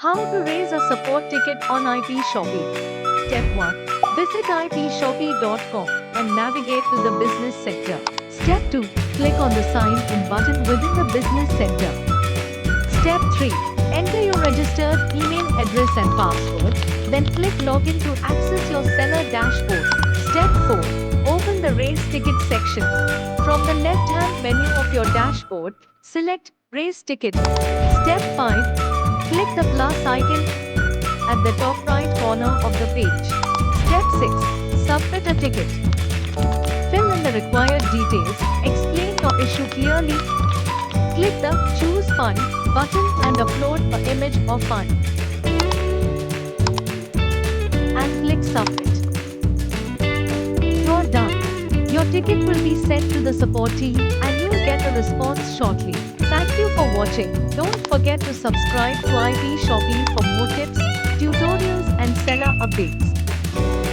How to raise a support ticket on ipshopy. Step 1. Visit ipshopy.com and navigate to the business sector. Step 2. Click on the sign in button within the business center. Step 3. Enter your registered email address and password. Then click login to access your seller dashboard. Step 4. Open the raise ticket section. From the left hand menu of your dashboard, select raise ticket. Step 5. Click the plus icon at the top right corner of the page. Step 6. Submit a ticket. Fill in the required details. Explain your issue clearly. Click the Choose File button and upload an image or file. And click Submit. You're done. Your ticket will be sent to the support team and you'll get a response shortly. Thank you for watching. Don't forget to subscribe to ipshopy for more tips, tutorials and seller updates.